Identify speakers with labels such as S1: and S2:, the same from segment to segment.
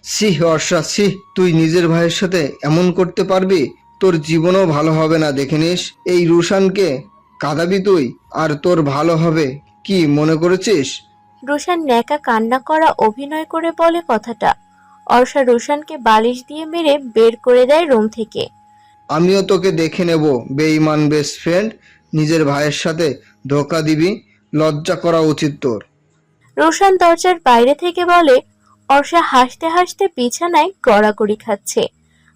S1: ছি অর্ষা, ছি, তুই নিজের ভাইয়ের সাথে এমন করতে পারবি? তোর জীবনও ভালো হবে না, দেখে নিস। এই রুশানকে কাঁদাবি তুই, আর তোর ভালো হবে কি মনে করেছিস?
S2: রুশান ন্যাকা কান্না করা অভিনয় করে বলে কথাটা। অর্ষা রুশানকে বালিশ দিয়ে মেরে বের করে দেয় রুম থেকে।
S1: আমিও তোকে দেখে নেব, বেঈমান বেস্ট ফ্রেন্ড। নিজের ভাইয়ের সাথে ধোকা দিবি? লজ্জা করা উচিত তোর।
S2: রুশান দরজার বাইরে থেকে বলে। অর্ষা হাসতে হাসতে বিছানায় গড়াগড়ি খাচ্ছে।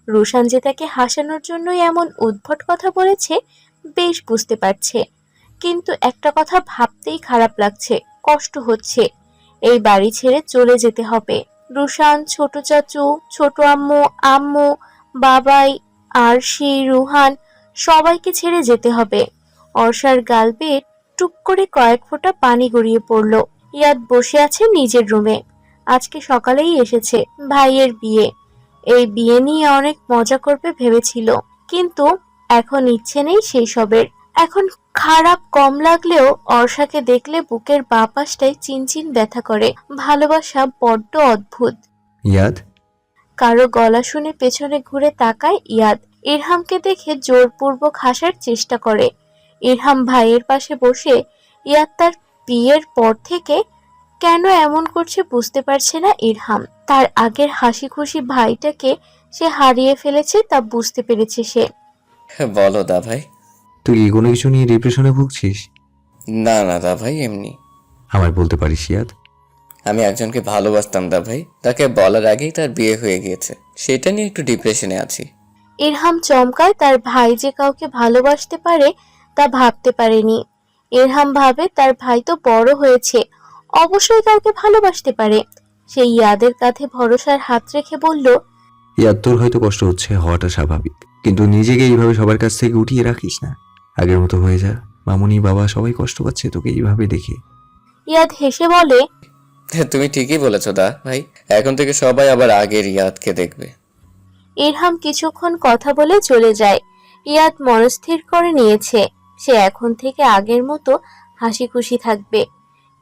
S2: রুশান যে তাকে হাসানোর জন্যই এমন উদ্ভট কথা বলেছে বেশ বুঝতে পারছে, কিন্তু একটা কথা ভাবতেই খারাপ লাগছে, কষ্ট হচ্ছে। এই বাড়ি ছেড়ে চলে যেতে হবে। রুশান, ছোট চাচু, ছোট আম্মু, আম্মু, বাবাই, আরশি, রুহান সবাইকে ছেড়ে যেতে হবে। অর্ষার গাল বেয়ে টুপ করে কয়েক ফোঁটা পানি গড়িয়ে পড়ল। ইয়াদ বসে আছে নিজের রুমে। আজকে সকালেই এসেছে ভাইয়ের বিয়ে। এই বিয়ে নিয়ে অনেক মজা করবে ভেবেছিল, কিন্তু এখন ইচ্ছে নেই সেই সবের। এখন খারাপ কম লাগলেও অর্ষাকে দেখলে বুকের বাঁ পাশটায় চিনচিন ব্যথা করে। ভালোবাসা বড্ড অদ্ভুত।
S3: ইয়াদ,
S2: কারো গলা শুনে পেছনে ঘুরে তাকায় ইয়াদ। ইরহামকে দেখে জোরপূর্বক হাসার চেষ্টা করে। ইরহাম ভাইয়ের পাশে বসে। ইয়াদ তার বিয়ের পর থেকে কেন এমন করছে বুঝতে পারছে না ইরহাম। তার আগের হাসি খুশি ভাইটাকে সে হারিয়ে ফেলেছে তা বুঝতে পেরেছে সে।
S4: বলো দা ভাই।
S3: তুই কি কোনো কিছু নিয়ে ডিপ্রেশনে ভুগছিস?
S4: না না দা ভাই, এমনি।
S3: আমায় বলতে পারিস ইয়াদ?
S4: আমি একজনকে ভালোবাসতাম দা ভাই, তাকে বলার আগেই তার বিয়ে হয়ে গিয়েছে, সেটা নিয়ে একটু ডিপ্রেশনে আছি।
S2: ইরহাম চমকায়, তার ভাই যে কাউকে ভালোবাসতে পারে তা ভাবতে পারেনি। ইরহাম ভাবে তার ভাই তো বড় হয়েছে, অবশ্যই কাউকে ভালোবাসতে পারে। সে ইয়াদের কাঁধে ভরসার হাত রেখে বলল,
S3: ইয়াদ, তোর হয়তো কষ্ট হচ্ছে, হওয়াটা স্বাভাবিক, কিন্তু নিজেকে এইভাবে সবার কাছ থেকে উঠিয়ে রাখিস না। আগের মতো হয়ে যা। মামুনি, বাবা সবাই কষ্ট পাচ্ছে তোকে এইভাবে দেখে।
S2: ইয়াদ হেসে বলে,
S4: তুমি ঠিকই বলেছো দা ভাই, এখন থেকে সবাই আবার আগের ইয়াদকে দেখবে।
S2: ইরহাম কিছুক্ষণ কথা বলে চলে যায়। ইয়াদ মনস্থির করে নিয়েছে সে এখন থেকে আগের মতো হাসি খুশি থাকবে।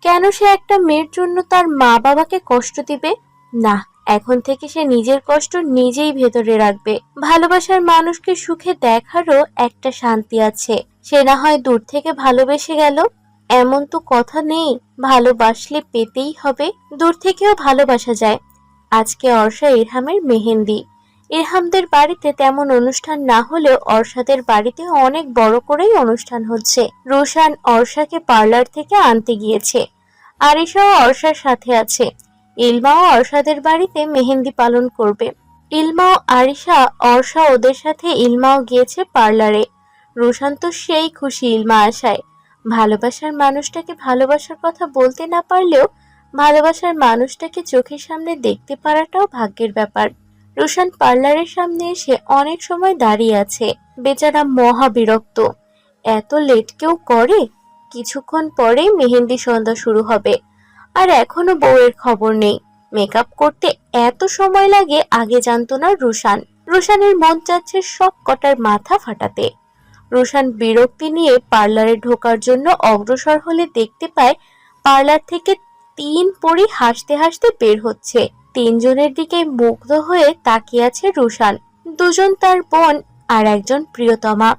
S2: কেন সে একটা মেয়ের জন্য তার মা বাবাকে কষ্ট দিবে? না, এখন থেকে সে নিজের কষ্ট নিজেই ভেতরে রাখবে। ভালোবাসার মানুষকে সুখে দেখারও একটা শান্তি আছে। সে না হয় দূর থেকে ভালোবেসে গেল, এমন তো কথা নেই। ভালোবাসলে পেতেই হবে, দূর থেকেও ভালোবাসা যায়। আজকে অর্ষা ইরহামের মেহেন্দি। ইরহামদের বাড়িতে তেমন অনুষ্ঠান না হলেও অর্ষাদের বাড়িতে অনেক বড় করেই অনুষ্ঠান হচ্ছে। রোশান অর্ষাকে পার্লার থেকে আনতে গিয়েছে। আরিশাও অর্ষার সাথে আছে। ইলমাও অর্ষাদের বাড়িতে মেহেন্দি পালন করবে। ইলমাও আরিশা, অর্ষা ওদের সাথে ইলমাও গিয়েছে পার্লারে। রোশান তো সেই খুশি ইলমা আসায়। ভালোবাসার মানুষটাকে ভালোবাসার কথা বলতে না পারলেও ভালোবাসার মানুষটাকে চোখের সামনে দেখতে পারাটাও ভাগ্যের ব্যাপার। রোশান পার্লারের সামনে এসে অনেক সময় দাঁড়িয়ে আছে। বেচারা মহা বিরক্ত। এত লেট কেউ করে? কিছুক্ষণ পরেই মেহেন্দি সন্ধ্যা শুরু হবে, আর এখনো বউয়ের খবর নেই। মেকআপ করতে এত সময় লাগে আগে জানতো না রোশান। রোশানের মন চাচ্ছে সব কটার মাথা ফাটাতে। রোশান বিরক্তি নিয়ে পার্লারে ঢোকার জন্য অগ্রসর হলে দেখতে পায় পার্লার থেকে 3 পরী হাসতে হাসতে বের হচ্ছে। 3 জনের দিকে মুগ্ধ হয়ে তাকিয়ে আছে রোশান। 2 জন তার বোন আর একজন প্রিয়তমা।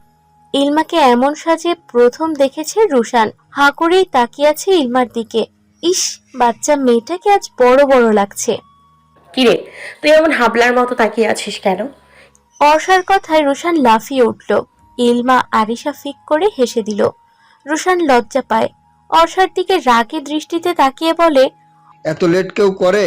S2: ইলমাকে এমন সাজে প্রথম দেখেছে রোশান। হাঁ করেই তাকিয়ে আছে ইলমার দিকে। ইস, বাচ্চা মেয়েটাকে আজ বড় বড় লাগছে।
S5: কিরে, তুই এমন হাবলার মতো তাকিয়ে আছিস কেন?
S2: অর্ষার কথায় রোশান লাফিয়ে উঠল। ইলমা আরিশা ফিক করে হেসে দিল। রোশান লজ্জা পায়। অর্ষার দিকে রাগী দৃষ্টিতে তাকিয়ে বলে,
S1: এত লেট কেউ করে?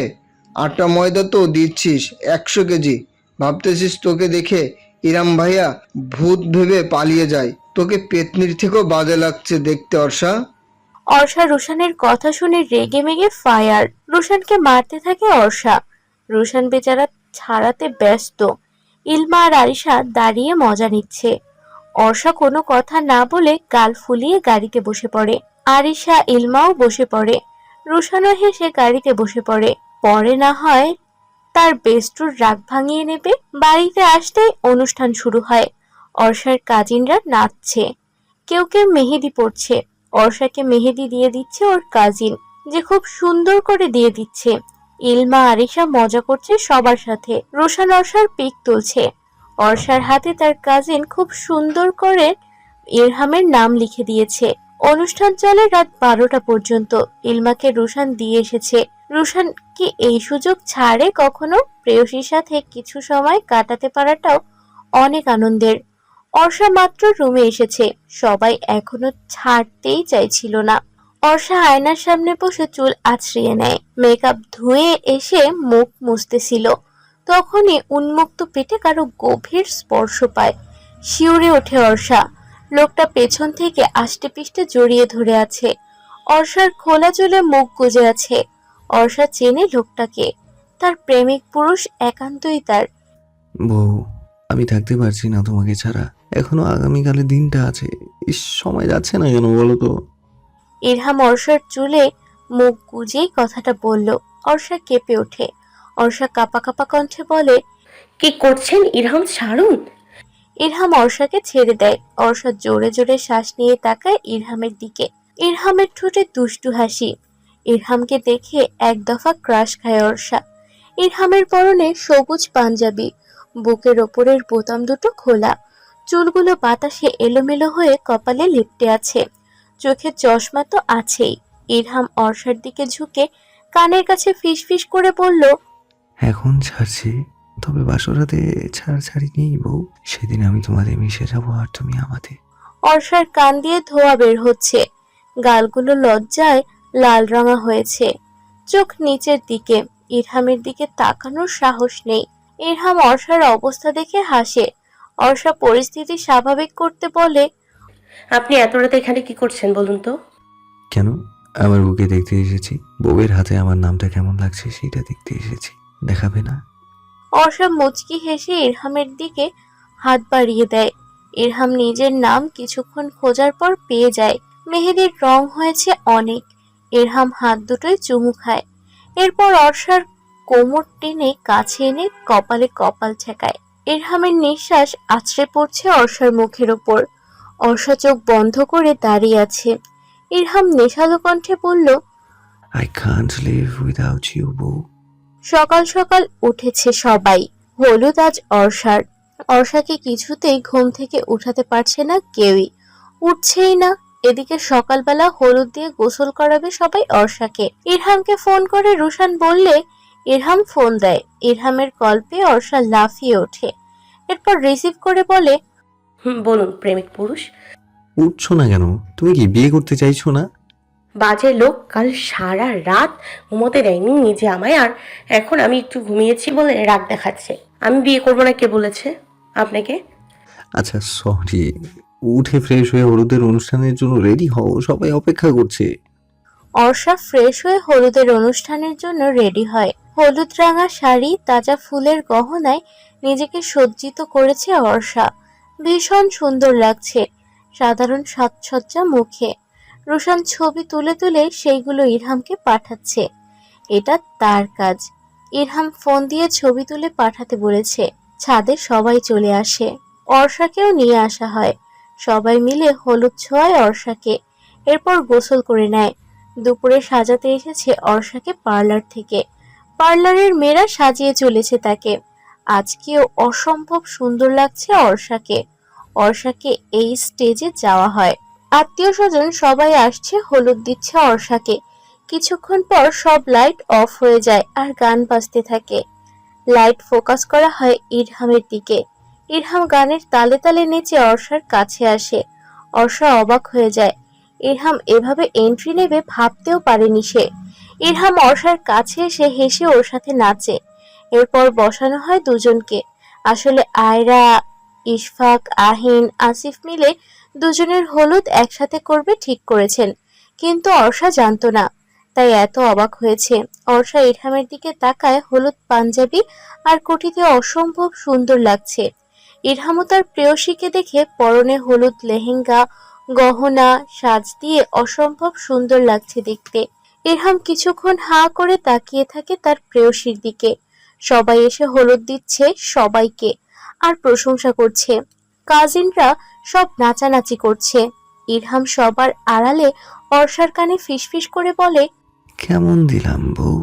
S1: আটা ময়দা তো দিচ্ছিস 100 কেজি। ভাবতেছিস তোকে দেখে ইরাম ভাইয়া ভূত ভেবে পালিয়ে যায়? তোকে পেতনির থেকেও বাজে লাগছে দেখতে অর্ষা।
S2: অর্ষা রোশানের কথা শুনে রেগে মেগে ফায়ার। রোশানকে মারতে থাকে অর্ষা। রোশান বেচারা ছাড়াতে ব্যস্ত। ইলমা আর আরিশা দাঁড়িয়ে মজা নিচ্ছে। অর্ষা কোনো কথা না বলে গাল ফুলিয়ে গাড়িতে বসে পড়ে। আরিশা, ইলমাও বসে পড়ে। রোশানও হেসে গাড়িতে বসে পড়ে। পরে না হয় তার বেস্টুর রাগ ভাঙিয়ে নেবে। বাড়িতে আসতেই অনুষ্ঠান শুরু হয়। অর্ষার কাজিনরা নাচছে, কেউ কেউ মেহেদি পড়ছে। অর্ষাকে মেহেদি দিয়ে দিচ্ছে ওর কাজিন, যে খুব সুন্দর করে দিয়ে দিচ্ছে। ইলমা আরিশা মজা করছে সবার সাথে। রোশান অর্ষার পিক তুলছে। অর্ষার হাতে তার কাজিন খুব সুন্দর করে ইরহামের নাম লিখে দিয়েছে। অনুষ্ঠান চলে রাত 12টা পর্যন্ত। ইলমাকে রোশান দিয়ে এসেছে। রোশান কি এই সুযোগ ছাড়ে কখনো? প্রেয়সীর সাথে কিছু সময় কাটাতে পারাটাও অনেক আনন্দের। অর্ষা মাত্র রুমে এসেছে, সবাই এখনো ছাড়তেই চাইছিল না। অর্ষা আয়নার সামনে বসে চুল আছড়িয়ে নেয়, মেকআপ ধুয়ে এসে মুখ মুছতেছিল। তখনই উন্মুক্ত পেটে কারো গভীর স্পর্শ পায়। শিউরে ওঠে অর্ষা। লোকটা পেছন থেকে আষ্টে পিষ্টে জড়িয়ে ধরে আছে। অর্ষার খোলা চুলে মুখ গুজে আছে। অর্ষা চেনে লোকটাকে, তার প্রেমিক পুরুষ, একান্তই তার।
S3: বউ, আমি থাকতে পারছি না তোমাকে ছাড়া। এখনো আগামীকালের দিনটা আছে। সময় যাচ্ছে না কেন বলো তো?
S2: ইরহাম অর্ষার চুলে মুখ গুজেই কথাটা বলল। অর্ষা কেঁপে ওঠে। অর্ষা কাঁপা কাঁপা কণ্ঠে বলে,
S5: কি করছেন ইরহাম, ছাড়ুন।
S2: ইরহাম অর্ষাকে ছেড়ে দেয়। অর্ষা জোরে জোরে শ্বাস নিয়ে তাকায় ইরহামের দিকে। ইরহামের ঠোঁটে দুষ্টু হাসি। ইরহামকে দেখে এক দফা ক্রাশ খায় অর্ষা। ইরহামের পরনে সবুজ পাঞ্জাবি, বুকের ওপরের বোতাম দুটো খোলা, চুলগুলো বাতাসে এলোমেলো হয়ে কপালে লিপটে আছে। চোখে চশমা তো আছেই। ইরহাম অর্ষার দিকে ঝুঁকে কানের কাছে ফিসফিস করে বলল,
S3: এখন ছাড়ছি, তবে বাসরাতে ছাড়াছাড়ি নেই বউ। সেদিন আমি তোমাদের মিশে যাবো আর তুমি আমাদের।
S2: অর্ষার কান দিয়ে ধোঁয়া বের হচ্ছে, গালগুলো লজ্জায় লাল রঙা হয়েছে, চোখ নিচের দিকে। ইরহামের দিকে তাকানোর সাহস নেই। ইরহাম অর্ষার অবস্থা দেখে হাসে। অর্ষা পরিস্থিতি স্বাভাবিক করতে বলে,
S5: আপনি এত রাতে এখানে কি করছেন বলুন তো?
S3: কেন? আমার বুকে দেখতে এসেছি। বউয়ের হাতে আমার নামটা কেমন লাগছে সেটা দেখতে এসেছি। দেখাবে না?
S2: অর্ষা মুচকি হেসে ইরহামের দিকে হাত বাড়িয়ে দেয়। ইরহাম নিজের নাম কিছুক্ষণ খোঁজার পর পেয়ে যায়। মেহেদির রং হয়েছে অনেক। ইরহাম হাত দুটোই চুমু খায়। এরপর অর্ষার কোমর টেনে কাছে এনে কপালে কপাল ঠেকায়। ইরহামের নিঃশ্বাস আছড়ে পড়ছে অর্ষার মুখের ওপর। অর্ষা চোখ বন্ধ করে দাঁড়িয়ে আছে। ইরহাম নেশালো কণ্ঠে বলল,
S3: I can't live without you বউ।
S2: সকাল সকাল উঠেছে সবাই। হলুদ আজ অর্ষার। অর্ষাকে কিছুতেই ঘুম থেকে উঠাতে পারছে না কেউই, উঠছেই না। এদিকে সকালবেলা হলুদ দিয়ে গোসল করাবে সবাই অর্ষাকে। ইরহামকে ফোন করে রুশান বললে ইরহাম ফোন দেয়। ইরহামের কল পেয়ে অর্ষা লাফিয়ে ওঠে। এরপর রিসিভ করে বলে,
S5: বলুন প্রেমিক পুরুষ।
S3: উঠছো না কেন? তুমি কি বিয়ে করতে চাইছো না?
S5: বাজে লোক, কাল সারা রাত ঘুমোতে দেয়নি নিজে আমায়, আর এখন আমি একটু ঘুমিয়েছি বলে রাগ দেখাচ্ছে। আমি বিয়ে করবো না কে বলেছে আপনাকে?
S3: আচ্ছা সরি। উঠে ফ্রেশ হয়ে হলুদের অনুষ্ঠানের জন্য রেডি হও, সবাই অপেক্ষা করছে।
S2: অর্ষা ফ্রেশ হয়ে হলুদের অনুষ্ঠানের জন্য রেডি হয়। হলুদ রাঙা শাড়ি, তাজা ফুলের গহনায় নিজেকে সজ্জিত করেছে অর্ষা। ভীষণ সুন্দর লাগছে সাধারণ সাজসজ্জা মুখে। রুশান ছবি তুলে তুলে সেইগুলো ইরহামকে পাঠাচ্ছে। এটা তার কাজ। ইরহাম ফোন দিয়ে ছবি তুলে পাঠাতে বলেছে। ছাদে সবাই চলে আসে। অর্ষাকেও নিয়ে আসা হয়। সবাই মিলে হলুদ ছোঁয়ায় অর্ষাকে। এরপর গোসল করে নেয়। দুপুরে সাজাতে এসেছে অর্ষাকে পার্লার থেকে। পার্লারের মেয়েরা সাজিয়ে চলেছে তাকে। আজকেও অসম্ভব সুন্দর লাগছে অর্ষাকে। অর্ষাকে এই স্টেজে যাওয়া হয়। আত্মীয় স্বজন সবাই আসছে, হলুদ দিচ্ছে অর্ষাকে। কিছুক্ষণ পর সব লাইট অফ হয়ে যায় আর গান বাজতে থাকে। লাইট ফোকাস করা হয় ইরহামের দিকে। ইরহাম গানের তালে তালে নেচে অর্ষার কাছে আসে। অর্ষা অবাক হয়ে যায়। ইরহাম এভাবে এন্ট্রি নেবে ভাবতেও পারেনি সে। ইরহাম অর্ষার কাছে এসে হেসে ওর সাথে নাচে। এরপর বসানো হয় দুজনকে। আসলে আয়রা, ইশফাক, আহিন, আসিফ মিলে দুজনের হলুদ একসাথে করবে ঠিক করেছেন, কিন্তু অর্ষা জানতো না, তাই এত অবাক হয়েছে। অর্ষা ইরহামের দিকে তাকায়। হলুদ পাঞ্জাবি আর কোটিতে অসম্ভব সুন্দর লাগছে। ইরহামও তার প্রেয়সীকে দেখে পরনে হলুদ লেহেঙ্গা, গহনা, সাজ দিয়ে অসম্ভব সুন্দর লাগছে দেখতে। ইরহাম কিছুক্ষণ হাঁ করে তাকিয়ে থাকে তার প্রেয়সীর দিকে। সবাই এসে হলুদ দিচ্ছে সবাইকে আর প্রশংসা করছে। কাজিনরা সব নাচানাচি করছে। ইরহাম সবার আড়ালে অর্ষার কানে ফিসফিস করে বলে,
S3: কেমন দিলাম বউ?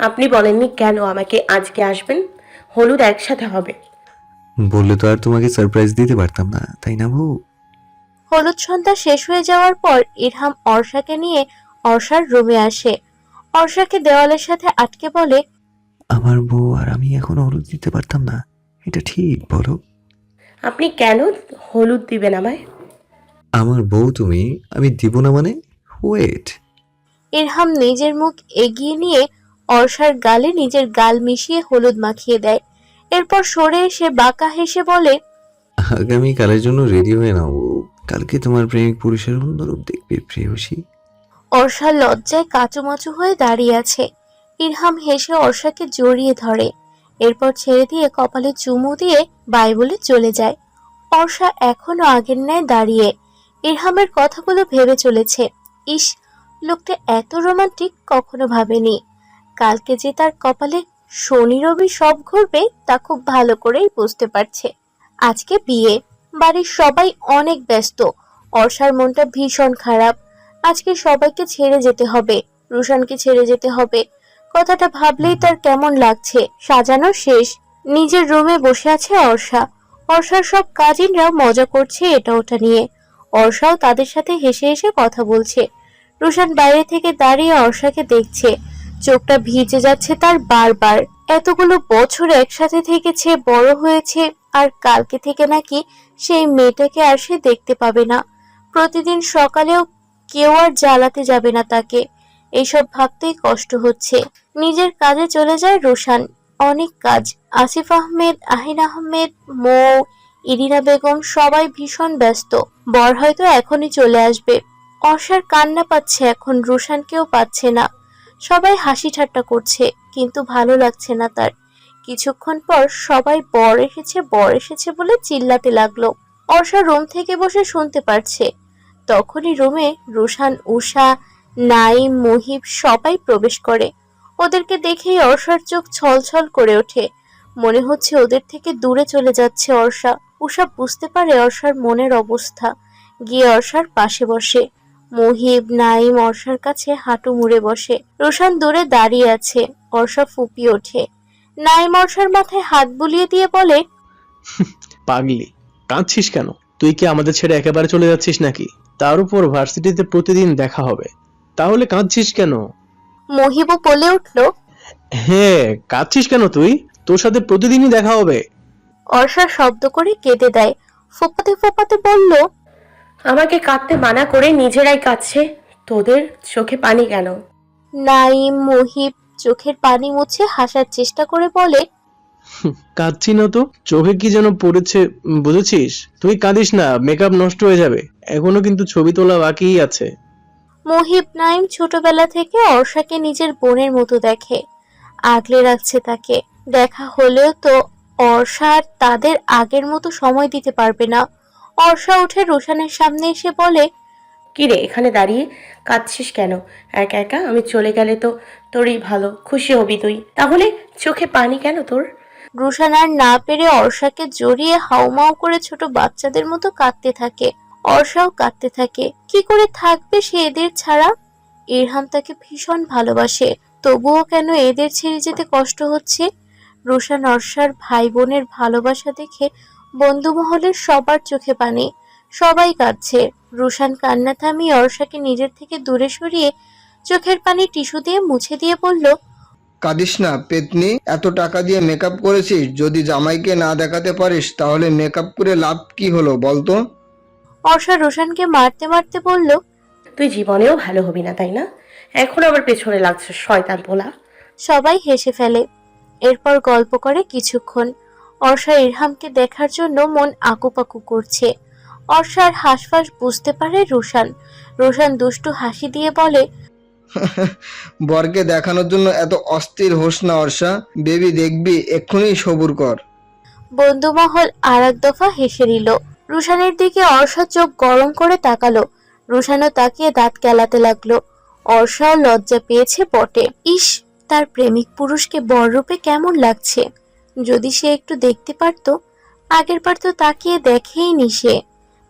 S5: আপনি বলেননি কেন আমাকে আজকে আসবেন? হলুদ একসাথে হবে।
S3: বললে তো আর তোমাকে সারপ্রাইজ দিতে পারতাম না, তাই না বউ?
S2: হলুদ সন্ধ্যা শেষ হয়ে যাওয়ার পর ইরহাম অর্ষাকে নিয়ে অর্ষার রুমে আসে। অর্ষাকে দেওয়ালের সাথে আটকে বলে,
S3: আমার বউ আর আমি এখন হলুদ দিতে পারতাম না, এটা ঠিক বলো?
S5: আপনি কেন হলুদ দিবেন আমায়?
S3: আমার বউ তুমি, আমি দিব না মানে? ওয়েট।
S2: ইরহাম নিজের মুখ এগিয়ে নিয়ে অর্ষার গালে নিজের গাল মিশিয়ে হলুদ মাখিয়ে দেয়। এরপর সরে এসে বাঁকা হেসে বলে,
S3: আগামী কালের জন্য রেডি হয়ে নাও বউ। কালকে তোমার প্রেমিক পুরুষের অন্য রূপ দেখবে প্রেয়সী।
S2: অর্ষা লজ্জায় কাচুমাচু হয়ে দাঁড়িয়ে আছে। ইরহাম হেসে অর্ষাকে জড়িয়ে ধরে, এরপর ছেড়ে দিয়ে কপালে চুমু দিয়ে বাই বলে চলে যায়। অর্ষা এখনো আগের ন্যায় দাঁড়িয়ে ইরহামের কথাগুলো ভেবে চলেছে। ইস, লোকটা এত রোমান্টিক কখনো ভাবেনি। কালকে যে তার কপালে শনি রবি সব ঘুরবে তা খুব ভালো করেই বুঝতে পারছে। আজকে বিয়ে, বাড়ির সবাই অনেক ব্যস্ত। অর্ষার মনটা ভীষণ খারাপ। আজকে সবাইকে ছেড়ে যেতে হবে, রুশানকে ছেড়ে যেতে হবে। কথাটা ভাবলেই তার কেমন লাগছে। সাজানো শেষ, নিজের রুমে বসে আছে অর্ষা। অর্ষার সব কাজিনরা মজা করছে এটা ওটা নিয়ে। অর্ষাও তাদের সাথে হেসে হেসে কথা বলছে। রুশান বাইরে থেকে দাঁড়িয়ে অর্ষাকে দেখছে, চোখটা ভিজে যাচ্ছে তার বারবার। এতগুলো বছর একসাথে থেকেছে, বড় হয়েছে, আর কালকে থেকে নাকি সেই মেয়েটাকে আর সে দেখতে পাবে না। প্রতিদিন সকালেও কেউ আর জ্বালাতে যাবে না তাকে। এইসব ভাবতেই কষ্ট হচ্ছে। নিজের কাজে চলে যায় রুশান। অনেক কাজ। আসিফ আহমেদ, আহিন আহমেদ, মৌ, ইরিনা বেগম সবাই ভীষণ ব্যস্ত। বর হয়তো এখনই চলে আসবে। অর্ষার কান্না পাচ্ছে এখন, রুশানকেও পাচ্ছে না। সবাই হাসি ঠাট্টা করছে, কিন্তু ভালো লাগছে না তার। কিছুক্ষণ পর সবাই বর এসেছে বর এসেছে বলে চিল্লাতে লাগলো। অর্ষা রুম থেকে বসে শুনতে পারছে। তখনই রুমে রুশান, উষা, নাইম, মুহিব সবাই প্রবেশ করে। ওদেরকে দেখেই অর্ষার চোখ ছলছল করে ওঠে। মনে হচ্ছে ওদের থেকে দূরে চলে যাচ্ছে অর্ষা। উষা বুঝতে পারে অর্ষার মনের অবস্থা, গিয়ে অর্ষার পাশে বসে। মুহিব, নাইম অর্ষার কাছে হাঁটু মুড়ে বসে। রুশান দূরে দাঁড়িয়ে আছে। অর্ষা ফুপিয়ে ওঠে। নাইম অর্ষার মাথায় হাত বুলিয়ে দিয়ে বলে,
S6: পাগলি, কাঁদছিস কেন? তুই কি আমাদের ছেড়ে একেবারে চলে যাচ্ছিস নাকি? তার উপর ভার্সিটিতে প্রতিদিন দেখা হবে, তাহলে কাঁদছিস কেন?
S2: মহিবও বলে উঠল।
S6: হ্যাঁ, কাঁদছিস কেন তুই? তোর সাথে প্রতিদিনই দেখা হবে।
S2: অর্ষা শব্দ করে কেঁদে দেয়। ফোপাতে ফোপাতে বলল,
S5: আমাকে কাঁদতে মানা করে নিজেরাই কাঁদছে। তোদের চোখে পানি কেন?
S2: নাইম, মুহিব চোখের পানি মুছে হাসার চেষ্টা করে বলে,
S6: কাঁদছি না তো, চোখে কি যেন পড়েছে, বুঝেছিস? তুই কাঁদিস না, মেকআপ নষ্ট হয়ে যাবে। এখনো কিন্তু ছবি তোলা বাকিই আছে।
S2: মুহিব, নাইম ছোটবেলা থেকে অর্ষাকে নিজের বোনের মতো দেখে, আগলে রাখছে তাকে। দেখা হলেও তো অর্ষা আর তাদের আগের মতো সময় দিতে পারবে না। অর্ষা উঠে রুশানের সামনে এসে বলে,
S5: কি রে, এখানে দাঁড়িয়ে কাঁদছিস কেন? একা একা আমি চলে গেলে তো তোরই ভালো, খুশি হবি তুই। তাহলে চোখে পানি কেন তোর?
S2: রুশান আর না পেরে অর্ষাকে জড়িয়ে হাউমাউ করে ছোট বাচ্চাদের মতো কাঁদতে থাকে। অর্ষাও কাঁদতে থাকে। কি করে থাকবে সে এদের ছাড়া? ইরহাম তাকে ভীষণ ভালোবাসে, তবুও কেন এদের ছেড়ে যেতে কষ্ট হচ্ছে? রুশান অর্ষার ভাই বোনের ভালোবাসা দেখে বন্ধু মহলের সবার চোখে পানি। সবাই কাঁদছে। রুশান কান্না থামিয়ে অর্ষাকে নিজের থেকে দূরে সরিয়ে চোখের পানি টিস্যু দিয়ে মুছে দিয়ে বলল,
S1: কাঁদিস না পেতনি, এত টাকা দিয়ে মেকআপ করেছিস, যদি জামাইকে না দেখাতে পারিস তাহলে মেকআপ করে লাভ কি হলো বলতো?
S2: অর্ষা রুশানকে মারতে মারতে বলল,
S5: তুই জীবনেও ভালো হবি না, তাই না? এখন আবার পেছনে লাগছে শয়তান পোলা।
S2: সবাই হেসে ফেলে। এরপর গল্প করে কিছুক্ষণ। অর্ষা ইরহামকে দেখার জন্য মন আকুপাকু করছে। অর্ষার হাসফাস বুঝতে পারে রুশান। রুশান দুষ্টু হাসি দিয়ে বলে,
S1: বরকে দেখানোর জন্য এত অস্থির হোস না অর্ষা, বেবি দেখবি এক্ষুনি সবুর কর।
S2: বন্ধুমহল আর এক দফা হেসে নিল। রুশানের দিকে অর্ষা চোখ গরম করে তাকালো। রুশানও তাকিয়ে দাঁত কেলাতে লাগলো। অর্ষাও লজ্জা পেয়েছে বটে। ইস, তার প্রেমিক পুরুষকে বররূপে কেমন লাগছে! যদি সে একটু দেখতে পারত। আগের বার তো তাকিয়ে দেখেইনি সে।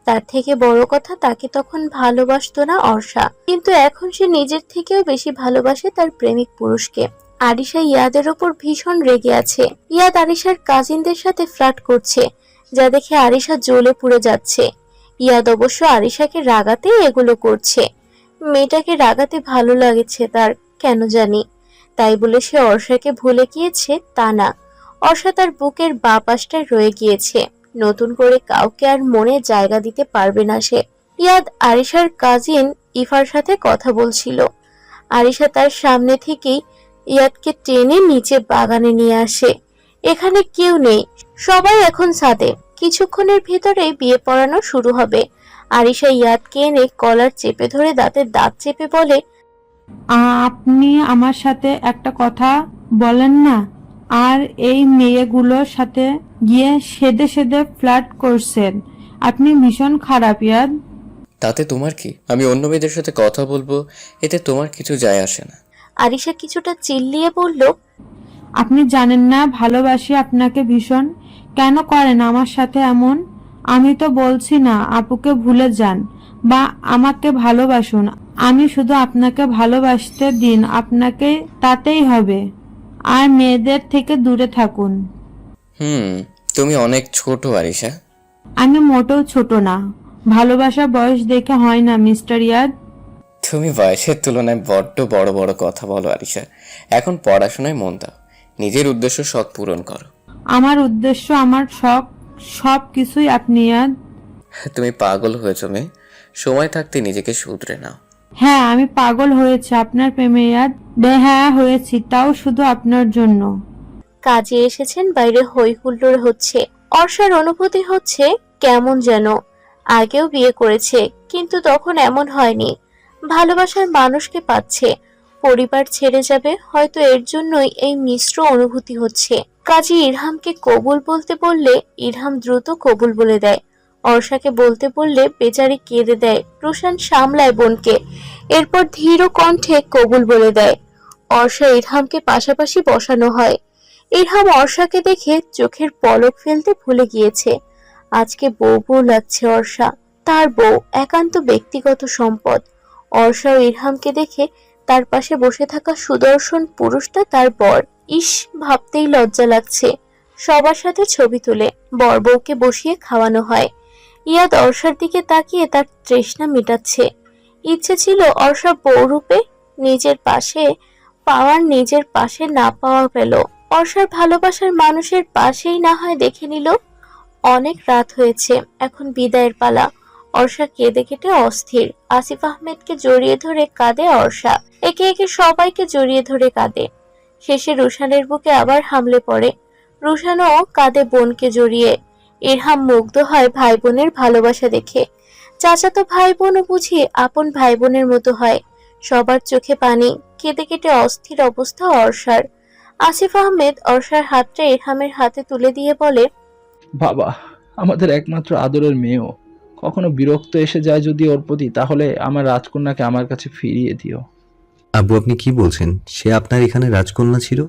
S2: তার থেকে বড় কথা, তাকে তখন ভালোবাসতো না অর্ষা, কিন্তু এখন সে নিজের থেকেও বেশি ভালোবাসে তার প্রেমিক পুরুষকে। আরিশা ইয়াদের ওপর ভীষণ রেগে আছে। ইয়াদ আরিশার কাজিনদের সাথে ফ্লার্ট করছে, যা দেখে আরিশা জ্বলে পুড়ে যাচ্ছে। ইয়াদ অবশ্য আরিশাকে রাগাতে এগুলো করছে। মেয়েটাকে রাগাতে ভালো লাগছে তার, কেন জানি। তাই বলে সে অর্ষাকে ভুলে গিয়েছে তা না। অর্ষা তার বুকের বাঁ পাশটায় রয়ে গিয়েছে। নতুন করে কাউকে আর মনে জায়গা দিতে পারবে না সে। ইয়াদ আরিশার কাজিন ইফার সাথে কথা বলছিল। আরিশা তার সামনে থেকেই ইয়াদকে টেনে নিচে বাগানে নিয়ে আসে। এখানে কেউ নেই, সবাই এখন ছাদে। কিছুক্ষণের ভিতরেই বিয়ে পড়ানো শুরু হবে। আরিশা ইয়াদকে এনে কলার চেপে ধরে দাঁতে দাঁত চেপে বলে,
S7: আপনি আমার সাথে একটা কথা বলেন না, আর এই মেয়েগুলোর সাথে গিয়ে সেদে সেদে ফ্লার্ট করছেন। আপনি ভীষণ খারাপ ইয়াদ।
S4: তাতে তোমার কি? আমি অন্য মেয়েদের সাথে কথা বলবো, এতে তোমার কিছু যায় আসে না।
S2: আরিশা কিছুটা চিল্লিয়ে বলল,
S7: আপনি জানেন না ভালোবাসি আপনাকে ভীষণ, কেন করেন আমার সাথে এমন? আমি তো বলছি না আপুকে ভুলে যান বা আমাকে ভালোবাসুন, আমি শুধু আপনাকে ভালোবাসতে দিন আপনাকে, তাতেই হবে। আর মেয়েদের থেকে দূরে থাকুন।
S4: তুমি অনেক ছোট আরিশা।
S7: আমি মোটেও ছোট না, ভালোবাসা বয়স দেখে হয় না মিস্টার ইয়াদ।
S4: তুমি বয়সের তুলনায় বড্ড বড় বড় কথা বলো আরিশা। এখন পড়াশোনায় মন দাও, নিজের উদ্দেশ্য শখ পূরণ করো।
S7: আমার উদ্দেশ্য, আমার শখ, সব কিছুই আপনি ইয়াদ।
S4: তুমি পাগল হয়েছো মেয়ে, সময় থাকতে নিজেকে শুধরে নাও।
S7: হ্যাঁ, আমি পাগল হয়েছি আপনার প্রেমে ইয়াদ। হ্যাঁ হয়েছি, তাও শুধু আপনার জন্য।
S2: কাজে এসেছেন, বাইরে হই হুল্লোড় হচ্ছে। অর্ষার অনুভূতি হচ্ছে কেমন যেন। আগেও বিয়ে করেছে, কিন্তু তখন এমন হয়নি। ভালোবাসার মানুষকে পাচ্ছে, পরিবার ছেড়ে যাবে, হয়তো এর জন্যই এই মিশ্র অনুভূতি হচ্ছে। কাজী ইরহামকে কবুল বলতে বললে ইরহাম দ্রুত কবুল বলে দেয়। অর্ষাকে বলতে বললে বেচারি কেঁদে দেয়। রুশান সামলায় বোনকে, এরপর ধীর কণ্ঠে কবুল বলে দেয়। অর্ষা ইরহামকে পাশাপাশি বসানো হয়। ইরহাম অর্ষাকে দেখে চোখের পলক ফেলতে ভুলে গিয়েছে। আজকে বউ বউ লাগছে অর্ষা, তার বউ, একান্ত ব্যক্তিগত সম্পদ। অর্ষা ও ইরহামকে দেখে তার পাশে বসে থাকা সুদর্শন পুরুষটা তার বর। ইস, ভাবতেই লজ্জা লাগছে। সবার সাথে ছবি তুলে বর বউকে বসিয়ে খাওয়ানো হয়। ইয়াদ অর্ষার দিকে তাকিয়ে তার তৃষ্ণা মেটাচ্ছে। ইচ্ছে ছিল অর্ষা বউরূপে নিজের পাশে পাওয়ার, নিজের পাশে না পাওয়া পেল। অর্ষার ভালোবাসার মানুষের পাশেই না হয় দেখে নিল। অনেক রাত হয়েছে, এখন বিদায়ের পালা। অর্ষা কেঁদে কেটে অস্থির। আসিফ আহমেদকে জড়িয়ে ধরে কাঁদে অর্ষা। একে একে সবাইকে জড়িয়ে ধরে কাঁদে। শেষে রুশানের বুকে আবার হামলে পড়ে। রুশানও কাঁদে বোনকে জড়িয়ে। ইরহাম মুগ্ধ হয় ভাই বোনের ভালোবাসা দেখে। চাচাতো ভাই বোনও বুঝি আপন ভাই বোনের মতো হয়। সবার চোখে পানি, কেঁদে কেটে অস্থির অবস্থা অর্ষার। আসিফ আহমেদ অর্ষার হাতটা ইরহামের হাতে তুলে দিয়ে বলে,
S8: বাবা, আমাদের একমাত্র আদরের মেয়েও কখনো বিরক্ত এসে যায় যদি ওর প্রতি, তাহলে আমার রাজকন্যাকে আমার কাছে ফিরিয়ে দিও।
S3: আব্বু আপনি কি বলছেন? সে আপনার এখানে রাজকন্যা ছিল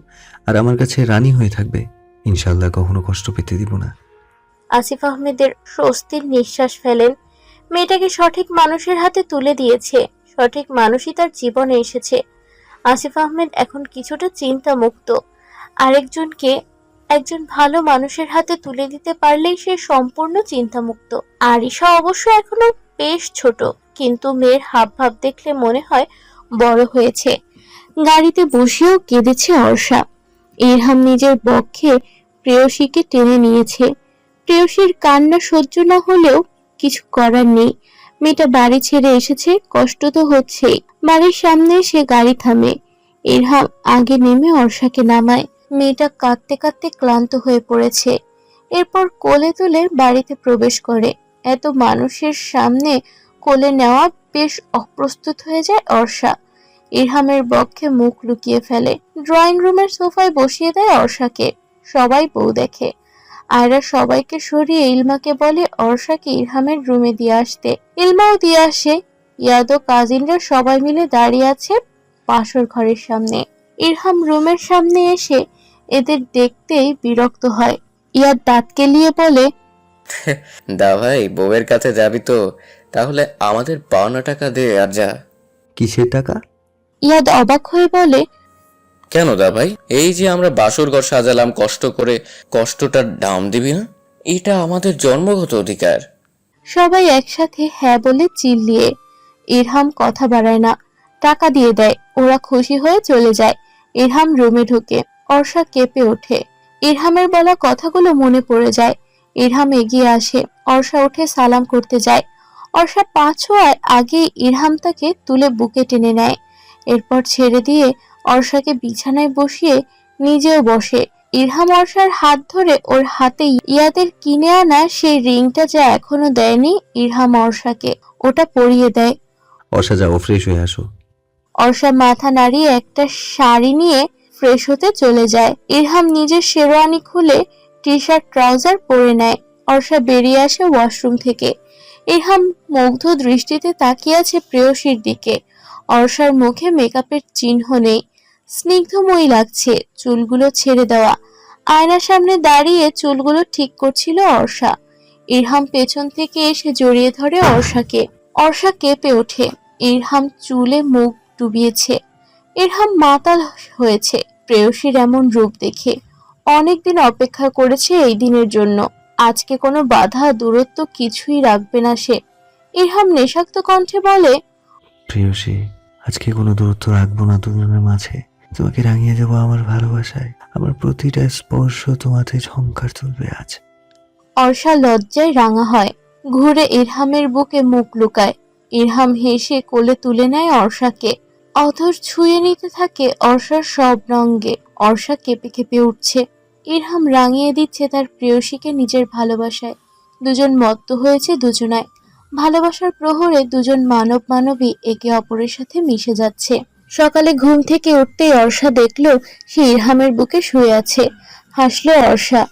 S3: আর আমার কাছে রানী হয়ে থাকবে। ইনশাল্লাহ কখনো কষ্ট পেতে দিব না।
S2: আসিফ আহমেদের স্বস্তির নিঃশ্বাস ফেলেন। মেয়েটাকে সঠিক মানুষের হাতে তুলে দিয়েছে, সঠিক মানুষই তার জীবনে এসেছে। আসিফ আহমেদ এখন কিছুটা চিন্তামুক্ত। আরেকজনকে একজন ভালো মানুষের হাতে তুলে দিতে পারলেই সে সম্পূর্ণ চিন্তামুক্ত। আরিশা অবশ্য এখনো বেশ ছোট, কিন্তু মেয়ের হাবভাব দেখলে মনে হয় বড় হয়েছে। গাড়িতে বসেও কেঁদেছে অর্ষা। ইরহাম নিজের বক্ষে প্রেয়সীকে টেনে নিয়েছে। প্রেয়সীর কান্না সহ্য না হলেও কিছু করার নেই। মেয়েটা বাড়ি ছেড়ে এসেছে, কষ্ট তো হচ্ছেই। বাড়ির সামনে সে গাড়ি থামে। ইরহাম আগে নেমে অর্ষাকে নামায়। মেয়েটা কাঁদতে কাঁদতে ক্লান্ত হয়ে পড়েছে। এরপর কোলে তুলে বাড়িতে প্রবেশ করে। এত মানুষের সামনে কোলে নেওয়া বেশ অপ্রস্তুত হয়ে যায় অর্ষা। ইরহামের বক্ষে মুখ লুকিয়ে ফেলে। ড্রয়িং রুমের সোফায় বসিয়ে দেয় অর্ষাকে। সবাই বউ দেখে। আয়রা সবাইকে সরিয়ে ইলমাকে বলে অর্ষাকে ইরহামের রুমে দিয়ে আসতে। ইলমাও দিয়ে আসে। ইয়াদ ও কাজিনরা সবাই মিলে দাঁড়িয়ে আছে বাসর ঘরের সামনে। ইরহাম রুমের সামনে এসে এদের দেখতেই বিরক্ত হয়। ইয়াদ দাঁত কেলিয়ে বলে,
S4: দা ভাই, বউয়ের কাছে যাবি তো তাহলে আমাদের পাওনা টাকা দে আর যা।
S3: কিসের টাকা?
S2: ইয়াদ অবাক হয়ে বলে,
S4: কেন দা ভাই? এই যে আমরা বাসর ঘর সাজালাম কষ্ট করে, কষ্টটার দাম দিবি না? এটা আমাদের জন্মগত অধিকার।
S2: সবাই একসাথে হ্যাঁ বলে চিল্লিয়ে। ইরহাম কথা বাড়ায় না, টাকা দিয়ে দেয়। ওরা খুশি হয়ে চলে যায়। ইরহাম রুমে ঢুকে। অর্ষা কেঁপে ওঠে। ইরহামের বলা কথাগুলো মনে পড়ে যায়। ইরহাম এগিয়ে আসে। অর্ষা উঠে সালাম করতে যায়। অর্ষা পা ছোঁয়ার আগেই ইরহাম তাকে তুলে বুকে টেনে নেয়। এরপর ছেড়ে দিয়ে অর্ষাকে বিছানায় বসিয়ে নিজেও বসে। ইরহাম অর্ষার হাত ধরে ওর হাতে ইয়াদের কিনে আনা সেই রিংটা যা এখনো দেয়নি ইরহাম অর্ষাকে, ওটা পরিয়ে দেয়।
S3: অর্ষা যাও, ফ্রেশ হয়ে আসো।
S2: অর্ষা মাথা নাড়িয়ে একটা শাড়ি নিয়ে ফ্রেশ হতে চলে যায়। ইরহাম নিজের শেরওয়ানি খুলে টি শার্ট ট্রাউজার পরে নেয়। অর্ষা বেরিয়ে আসে ওয়াশরুম থেকে। ইরহাম মুগ্ধ দৃষ্টিতে তাকিয়ে আছে প্রেয়সীর দিকে। অর্ষার মুখে মেকআপের চিহ্ন নেই, স্নিগ্ধময়ী লাগছে, চুলগুলো ছেড়ে দেওয়া। আয়নার সামনে দাঁড়িয়ে চুলগুলো ঠিক করছিল অর্ষা। ইরহাম পেছন থেকে এসে জড়িয়ে ধরে অর্ষাকে। অর্ষা কেঁপে ওঠে। ইরহাম চুলে মুখ ডুবিয়েছে। ইরহাম মাতাল হয়েছে প্রেয়সীর এমন রূপ দেখে। অনেকদিন অপেক্ষা করেছে এই দিনের জন্য। আজকে কোনো বাধা দূরত্ব কিছুই রাখবে না সে। ইরহাম নেশাক্ত কণ্ঠে বলে,
S3: প্রেয়সী, আজকে কোনো দূরত্ব রাখবো না দুজনের মাঝে। তোমাকে রাঙিয়ে দেবো আমার ভালোবাসায়। আমার প্রতিটা স্পর্শ তোমাতে ঝংকার তুলবে আজ।
S2: অর্ষা লজ্জায় রাঙা হয়। ঘুরে ইরহামের বুকে মুখ লুকায়। ইরহাম হেসে কোলে তুলে নেয় অর্ষাকে। অধর ছুঁয়ে নিতে থাকে অর্ষার সব রঙ্গে। অর্ষা কেঁপে কেঁপে উঠছে। ইরহাম রাঙিয়ে দিচ্ছে তার প্রেয়সীকে নিজের ভালোবাসায়। দুজন মত্ত হয়েছে দুজনায়। ভালোবাসার প্রহরে দুজন মানব মানবী একে অপরের সাথে মিশে যাচ্ছে। সকালে ঘুম থেকে উঠতেই অর্ষা দেখল সে ইরহামের বুকে শুয়ে আছে। হাসলো অর্ষা।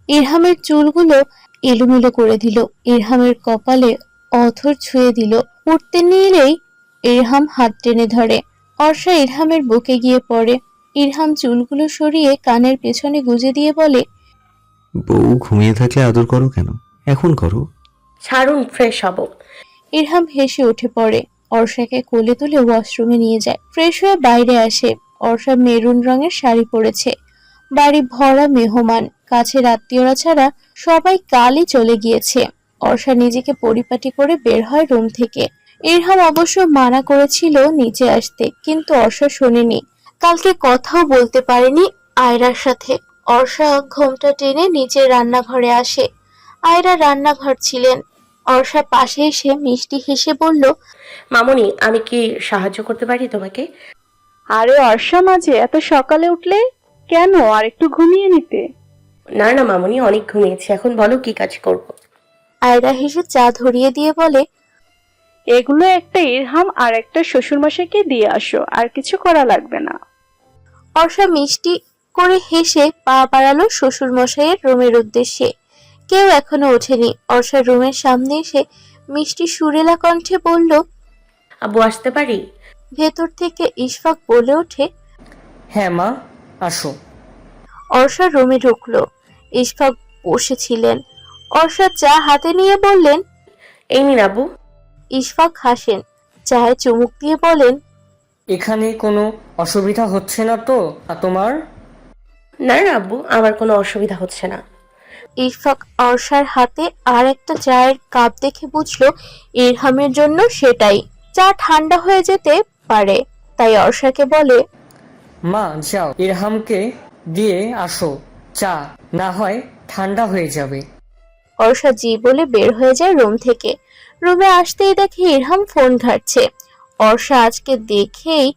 S2: ইরহামের চুলগুলো এলোমেলো করে দিল। ইরহামের কপালে অথর ছুঁয়ে দিল। উঠতে নিলেই ইরহাম হাত টেনে ধরে। অর্ষা ইরহামের বুকে গিয়ে পড়ে। ইরহাম চুলগুলো সরিয়ে কানের পেছনে গুজে দিয়ে বলে,
S3: বউ ঘুমিয়ে থাকলে আদর করো কেন? এখন করো।
S5: ছাড়ুন, ফ্রেশ হব।
S2: ইরহাম হেসে উঠে পড়ে। অর্ষাকে কোলে তুলে ওয়াশরুমে নিয়ে যায়। ফ্রেশ হয়ে বাইরে আসে। অর্ষা মেরুন রঙের শাড়ি পরেছে। বাড়ি ভরা মেহমান, কাছের আত্মীয়রা ছাড়া সবাই কালই চলে গিয়েছে। অর্ষা নিজেকে পরিপাটি করে বের হয় রুম থেকে। ইরহাম অবশ্য মানা করেছিল নিচে আসতে, কিন্তু অর্ষা শোনেনি। কালকে কথাও বলতে পারেনি আয়রার সাথে। অর্ষা ঘোমটা টেনে নিচে রান্নাঘরে আসে। আয়রা রান্নাঘর ছিলেন। অর্ষা পাশে এসে মিষ্টি হেসে বলল,
S5: মামনি, আমি কি সাহায্য করতে পারি তোমাকে?
S9: আরে অর্ষা, মাঝে এত সকালে উঠলে কেন? আর একটু ঘুমিয়ে নিতে।
S5: না না মামনি, অনেক ঘুমিয়েছি। এখন বলো কি কাজ করব।
S2: আয়রা হেসে চা ধরিয়ে দিয়ে বলে,
S9: এগুলো একটা ইরহাম আর একটা শ্বশুরমশাইকে দিয়ে আসো, আর কিছু করা লাগবে না।
S2: অর্ষা মিষ্টি করে হেসে পা বাড়ালো শ্বশুর মশাইয়ের রুমের উদ্দেশ্যে। কেউ এখনো ওঠেনি। অর্ষা রুমের সামনে এসে মিষ্টি সুরেলা কণ্ঠে বলল,
S5: আব্বু, আসতে পারি?
S2: ভেতর থেকে ইশফাক বলে ওঠে,
S10: হ্যাঁ মা, আসো।
S2: অর্ষা রুমে ঢুকলো। ইশফাক বসেছিলেন। অর্ষা চা হাতে নিয়ে বললেন,
S5: এই নিন আব্বু।
S2: ইশফাক হাসেন, চায়ে চুমুক দিয়ে বলেন,
S10: এখানে কোনো অসুবিধা হচ্ছে না তো তোমার?
S5: না না আব্বু, আমার কোনো অসুবিধা হচ্ছে না।
S2: ইশফাক অর্ষার হাতে আর একটা চায়ের কাপ দেখে বুঝলো ইরহামের জন্য সেটাই। চা ঠান্ডা হয়ে যেতে পারে, তাই অর্ষাকে বলে,
S10: মা যাও, ইরহামকে দিয়ে আসো চা, না হয় ঠান্ডা হয়ে যাবে।
S2: অর্ষা জি বলে বের হয়ে যায় রুম থেকে। রুমে আসতেই দেখে ইরহাম ফোন ঘাঁটছে। অর্ষা আজকে দেখেই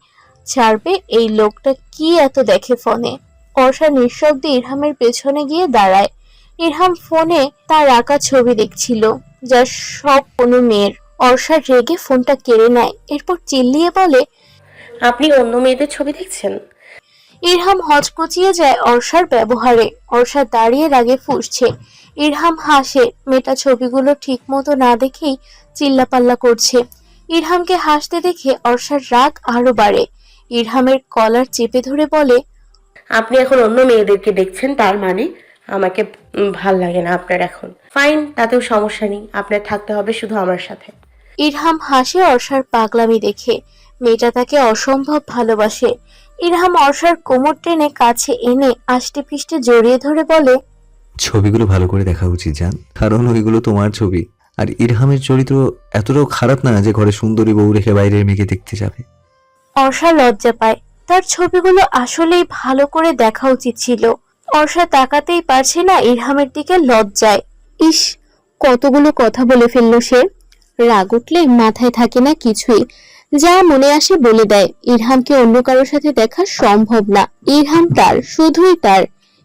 S2: ছাড়বে এই লোকটা কি এত দেখে ফোনে। অর্ষা নিঃশব্দে ইরহামের পেছনে গিয়ে দাঁড়ায়। ইরহাম ফোনে তার আঁকা ছবি দেখছিল, যা সব কোনো মেয়ের। অর্ষা রেগে ফোনটা কেড়ে নেয়। এরপর চিল্লিয়ে বলে,
S5: আপনি অন্য মেয়েদের ছবি দেখছেন?
S2: ইরহাম হচকুচিয়ে যায় অর্ষার ব্যবহারে। অর্ষা দাঁড়িয়ে রাগে ফুঁসছে। ইরহাম হাসে। মেয়েটা ছবিগুলো ঠিক মতো না দেখেই চিল্লাপাল্লা করছে। ইরহামকে হাসতে দেখে অর্ষার রাগ আরো বাড়ে। ইরহামের কলার চেপে ধরে বলে,
S5: আপনি এখন অন্য মেয়েদেরকে দেখছেন, তার মানে আমাকে ভাল লাগে না আপনার এখন। ফাইন, তাতেও সমস্যা নেই, আপনার থাকতে হবে শুধু আমার সাথে।
S2: ইরহাম হাসে অর্ষার পাগলামি দেখে। মেয়েটা তাকে অসম্ভব ভালোবাসে। ইরহাম অর্ষার কোমর টেনে কাছে এনে আষ্টে পিষ্টে জড়িয়ে ধরে বলে,
S3: ছবিগুলো ভালো করে দেখা উচিত জান, কারণ ওইগুলো তোমার ছবি। আর ইরহামের চরিত্র এতটাও খারাপ না যে ঘরে সুন্দরী বউ রেখে বাইরের মেয়েকে দেখতে যাবে।
S2: অর্ষা লজ্জা পায়। তার ছবিগুলো আসলেই ভালো করে দেখা উচিত ছিল। অর্ষা তাকাতেই পারছে না ইরহামের দিকে লজ্জায়। ইস, কতগুলো কথা বলে ফেললো সে। রাগ উঠলে মাথায় থাকে না কিছুই, যা মনে আসে বলে দেয়। ইরহামকে অন্য কারোর সাথে দেখা সম্ভব না। ইরহাম তার, শুধুই তার।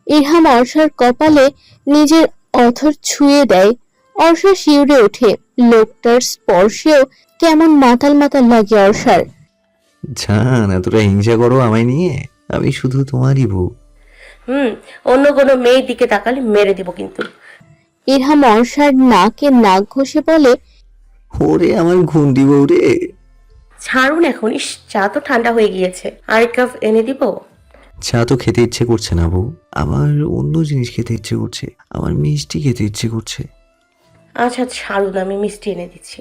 S2: ইরহাম অর্ষার কপালে নিজের অথর ছুঁয়ে দেয়। অর্ষা শিউরে ওঠে। লোকটার স্পর্শেও কেমন মাতাল মাতাল লাগে অর্ষার।
S3: জান, এতটা হিংসা করো আমায় নিয়ে? আমি শুধু তোমারই বউ।
S5: অন্য কোনো মেয়ের দিকে তাকালে মেরে দেব কিন্তু।
S2: ইরহাম অর্ষার নাকে নাক ঘষে বলে,
S3: ওরে আমার ঘুন্ডি বউ রে।
S5: ছাড়ুন এখন। ইস, চা তো ঠান্ডা হয়ে গিয়েছে, আর এক কাপ এনে দিব?
S3: চা তো খেতে ইচ্ছে করছে না বউ, আমার অন্য জিনিস খেতে ইচ্ছে করছে, আমার মিষ্টি খেতে ইচ্ছে করছে।
S5: আচ্ছা ছাড়ুন, আমি মিষ্টি এনে দিচ্ছি।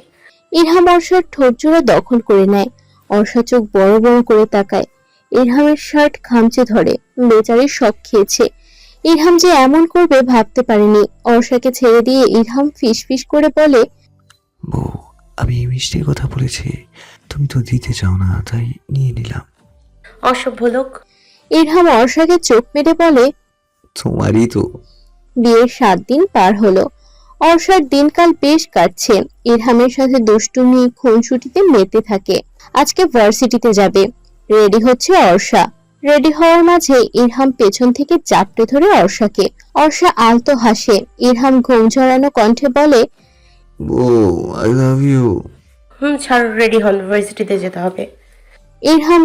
S2: ইরহাম অর্ষার ঠোঁট জোড়া দখল করে নেয়। অর্ষা চোখ বড় বড় করে তাকায়। ইরহামের শার্ট খামচে ধরে। বেচারি শক খেয়েছে। ইরহাম যে এমন করবে ভাবতে পারেনি। অর্ষাকে ছেড়ে দিয়ে ইরহাম ফিস ফিস করে বলে,
S3: বউ, আমি এই মিষ্টির কথা বলেছি, তুমি তো দিতে চাও না, তাই নিয়ে নিলাম।
S5: অসভ্য লোক।
S2: ইরহাম অর্ষাকে চোখ মেরে বলে,
S3: তোমারই তো।
S2: বিয়ের 7 দিন পার হলো। অর্ষার দিনকাল বেশ কাটছে। ইরহামের সাথে দুষ্টুমি খুনসুটিতে মেতে থাকে। আজকে ভার্সিটিতে যাবে। রেডি হচ্ছে অর্ষা। রেডি হওয়ার মাঝে ইরহাম পেছন থেকে চাপটে ধরে অর্ষাকে। অর্ষা আলতো হাসে। ইরহাম ঘুম ঝরানো কণ্ঠে বলে,
S3: বউ, আই লাভ ইউ।
S5: ছাড়, রেডি হন, ভার্সিটিতে যেতে হবে।
S2: ইরহাম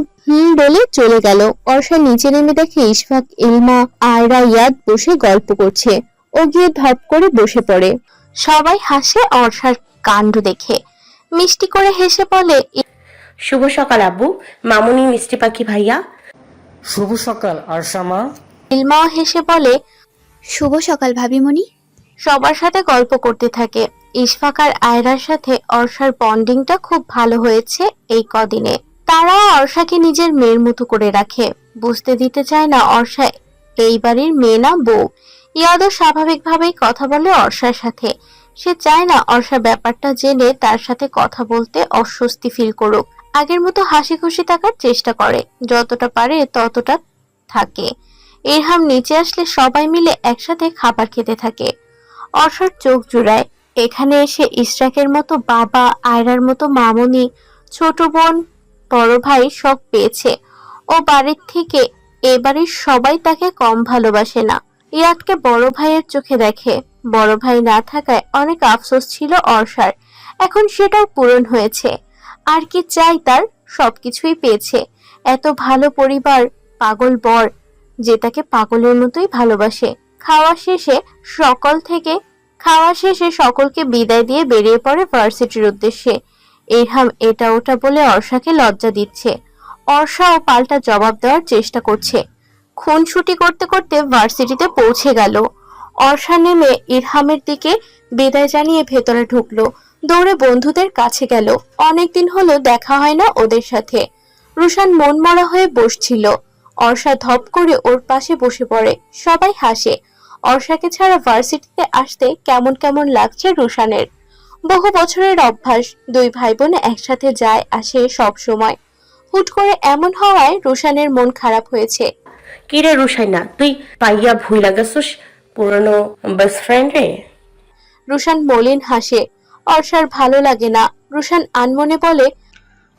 S2: বলে চলে গেল। অর্ষা নিচে নেমে দেখে ইশফাক, ইলমা, আয়রা, ইয়াদ বসে গল্প করছে। ও গিয়ে ধপ করে বসে পড়ে। সবাই হাসে অর্ষার কাণ্ড দেখে। মিষ্টি করে হেসে বলে,
S5: শুভ সকাল আব্বু, মামুনি, মিষ্টি পাখি ভাইয়া।
S10: শুভ সকাল আরশা মা।
S2: ইলমাও হেসে বলে, শুভ সকাল ভাবিমণি। সবার সাথে গল্প করতে থাকে। ইশফাক আর আয়রার সাথে অর্ষার বন্ডিংটা খুব ভালো হয়েছে এই কদিনে। তারাও অর্ষাকে নিজের মেয়ের মতো করে রাখে। বুঝতে দিতে চায় না অর্ষা এই বাড়ির মেয়ে না বউ। ইয়াদও স্বাভাবিকভাবেই কথা বলে অর্ষার সাথে। সে চায় না অর্ষা ব্যাপারটা জেনে তার সাথে কথা বলতে অস্বস্তি ফিল করুক। আগের মতো হাসি খুশি থাকার চেষ্টা করে, যতটা পারে ততটা থাকে। ইরহাম নিচে আসলে সবাই মিলে একসাথে খাবার খেতে থাকে। অর্ষার চোখ জুড়ায়। এখানে এসে ইশরাকের মতো বাবা, আয়রার মতো মামুনি, ছোট বোন, বড় ভাই সব পেয়েছে। ও বাড়ির থেকে এ বাড়ির সবাই তাকে কম ভালোবাসে না। ইয়াদকে বড় ভাইয়ের চোখে দেখে। বড় ভাই না থাকায় অনেক আফসোস ছিল অর্ষার। এখন সেটাও পূরণ হয়েছে। আর কি চাই তার? সবকিছুই পেয়েছে। এত ভালো পরিবার, পাগল বর যে তাকে পাগলের মতোই ভালোবাসে। খাওয়া শেষে সকলকে বিদায় দিয়ে বেরিয়ে পড়ে ভার্সিটির উদ্দেশ্যে। ইরহাম এটা ওটা বলে অর্ষাকে লজ্জা দিচ্ছে। অর্ষাও পাল্টা জবাব দেওয়ার চেষ্টা করছে। খুনসুটি করতে করতে ভার্সিটিতে পৌঁছে গেল। অর্ষা নেমে ইরহামের দিকে বিদায় জানিয়ে ভেতরে ঢুকলো। দৌড়ে বন্ধুদের কাছে গেল। অনেকদিন হলো দেখা হয় না ওদের সাথে। রুশান মনমরা হয়ে বসছিল। অর্ষা ধপ করে ওর পাশে বসে পড়ে। সবাই হাসে। অর্ষাকে ছাড়া ভার্সিটিতে আসতে কেমন কেমন লাগছে রুশানের। বহু বছরের অভ্যাস। দুই ভাই বোন একসাথে যায় আসে সব সময়। হুট করে এমন হওয়ায় রুশানের মন খারাপ হয়েছে।
S5: কিরে রুশাইনা, তুই পাইয়া ভুই লাগাছস পুরনো বেস্ট ফ্রেন্ড রে?
S2: রুশান মলিন হাসে। অর্ষার ভালো লাগে না। রুশান আনমনে বলে,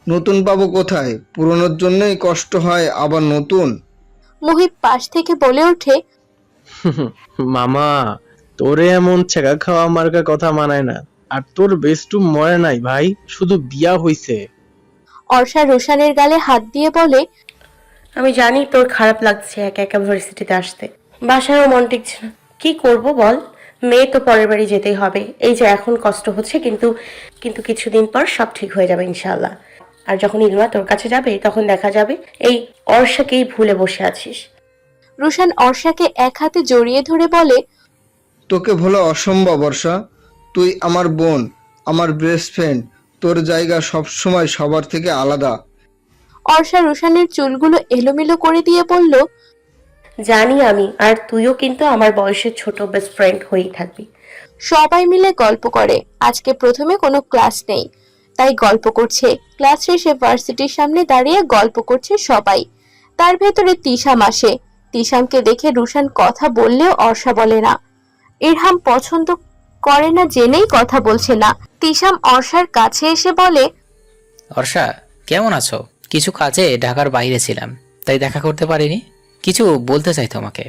S1: নতুন পাবো কোথায়? পুরনোর জন্যই কষ্ট হয়, আবার নতুন।
S2: মুহিব পাশ থেকে বলে ওঠে,
S6: মামা, তোরে এমন ছেঁকা খাওয়া মার্কা কথা মানায় না। আর তোর বেস্টু মরে নাই ভাই, শুধু বিয়া হইছে।
S2: অর্ষা রুশানের গালে হাত দিয়ে বলে,
S5: আমি জানি তোর খারাপ লাগছে একা একা ভার্সিটিতে আসতে। বাসায়ও মন টিকছে না। কি করব বল? মেয়ে তো পরের বাড়ি যেতেই হবে। এই যে এখন কষ্ট হচ্ছে, কিন্তু কিন্তু কিছুদিন পর সব ঠিক হয়ে যাবে ইনশাআল্লাহ। আর যখন ইলমা তোর কাছে যাবে তখন দেখা যাবে এই অর্ষাকেই ভুলে বসে আছিস।
S2: রুশান অর্ষাকে এক হাতে জড়িয়ে ধরে বলে,
S1: তোকে ভোলা অসম্ভব বর্ষা। তুই আমার বোন, আমার বেস্ট ফ্রেন্ড। তোর জায়গা সবসময় সবার থেকে আলাদা।
S2: অর্ষা রুশানের চুলগুলো এলোমেলো করে দিয়ে বলল,
S5: জানি আমি, আর তুইও কিন্তু আমার বয়সের ছোট বেস্ট ফ্রেন্ড হয়েই থাকবি।
S2: সবাই মিলে গল্প করে। আজকে প্রথমে কোনো ক্লাস নেই, তাই গল্প করছে। ক্লাস শেষে ভার্সিটির সামনে দাঁড়িয়ে গল্প করছে সবাই। তার ভেতরে তিশাম আসে। তিশামকে দেখে রুশান কথা বললেও অর্ষা বলে না। ইরহাম পছন্দ করে না জেনেই কথা বলছে না। তিশাম অর্ষার কাছে এসে বলে,
S11: অর্ষা, কেমন আছো? কিছু কাজে ঢাকার বাইরে ছিলাম, তাই দেখা করতে পারিনি। কিছু বলতে চাই তোমাকে।